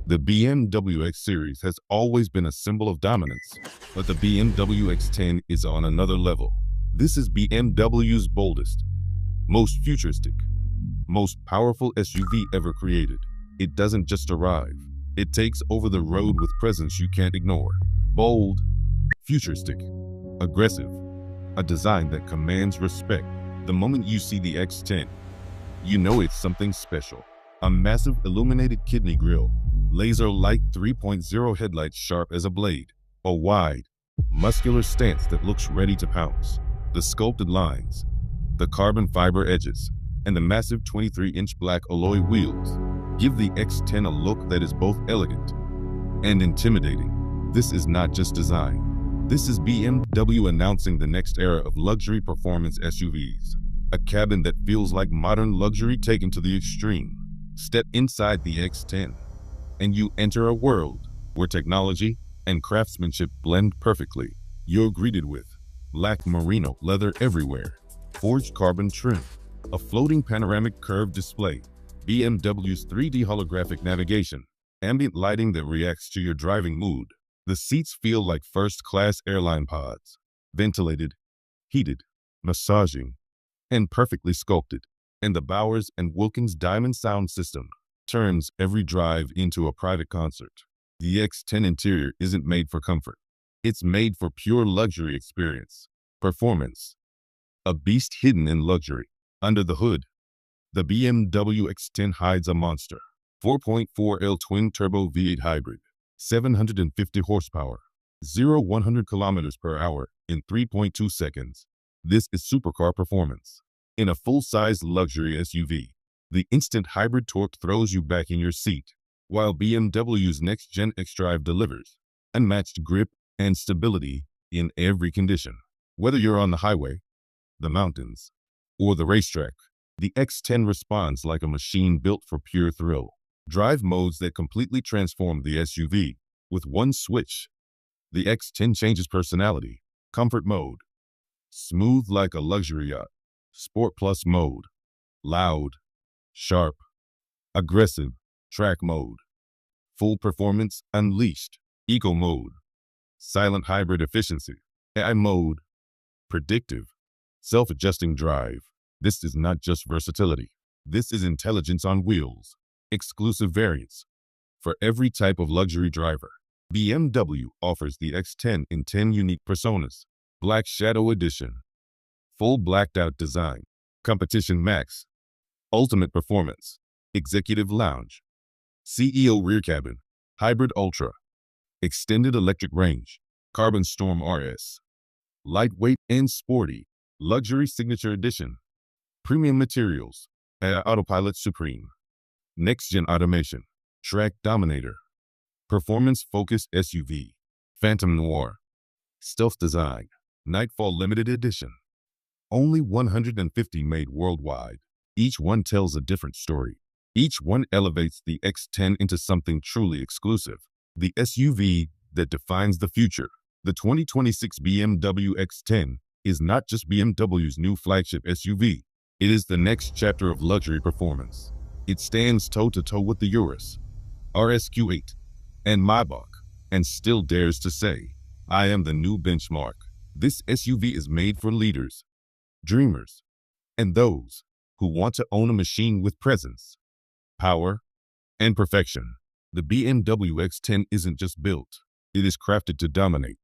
The BMW X series has always been a symbol of dominance, but the BMW X10 is on another level. This is BMW's boldest, most futuristic, most powerful SUV ever created. It doesn't just arrive. It takes over the road with presence you can't ignore. Bold, futuristic, aggressive, a design that commands respect. The moment you see the X10, you know it's something special. A massive illuminated kidney grille, laser-like 3.0 headlights sharp as a blade, a wide, muscular stance that looks ready to pounce. The sculpted lines, the carbon fiber edges, and the massive 23-inch black alloy wheels give the X10 a look that is both elegant and intimidating. This is not just design. This is BMW announcing the next era of luxury performance SUVs. A cabin that feels like modern luxury taken to the extreme. Step inside the X10, and you enter a world where technology and craftsmanship blend perfectly. You're greeted with black merino leather everywhere, forged carbon trim, a floating panoramic curved display, BMW's 3D holographic navigation, ambient lighting that reacts to your driving mood. The seats feel like first-class airline pods, ventilated, heated, massaging, and perfectly sculpted. And the Bowers and Wilkins Diamond sound system turns every drive into a private concert. The X10 interior isn't made for comfort. It's made for pure luxury experience. Performance. A beast hidden in luxury. Under the hood, the BMW X10 hides a monster. 4.4L twin-turbo V8 hybrid. 750 horsepower. 0-100 kilometers per hour in 3.2 seconds. This is supercar performance. In a full-size luxury SUV, the instant hybrid torque throws you back in your seat, while BMW's next-gen xDrive delivers unmatched grip and stability in every condition. Whether you're on the highway, the mountains, or the racetrack, the X10 responds like a machine built for pure thrill. Drive modes that completely transform the SUV. With one switch, the X10 changes personality. Comfort mode, smooth like a luxury yacht. Sport Plus mode, loud, sharp, aggressive. Track mode, full performance unleashed. Eco mode, silent hybrid efficiency. AI mode, predictive, self-adjusting drive. This is not just versatility. This is intelligence on wheels. Exclusive variants for every type of luxury driver. BMW offers the X10 in 10 unique personas. Black Shadow Edition, full blacked out design. Competition Max, ultimate performance. Executive Lounge, CEO rear cabin. Hybrid Ultra, extended electric range. Carbon Storm RS, lightweight and sporty. Luxury Signature Edition, premium materials. Autopilot Supreme, next gen automation. Track Dominator, performance focused SUV. Phantom Noir, stealth design. Nightfall limited edition, only 150 made worldwide. Each one tells a different story. Each one elevates the X10 into something truly exclusive. The SUV that defines the future. The 2026 BMW X10 is not just BMW's new flagship SUV. It is the next chapter of luxury performance. It stands toe-to-toe with the Urus, RSQ8, and Maybach, and still dares to say, I am the new benchmark. This SUV is made for leaders, dreamers, and those who want to own a machine with presence, power, and perfection. The BMW X10 isn't just built, it is crafted to dominate.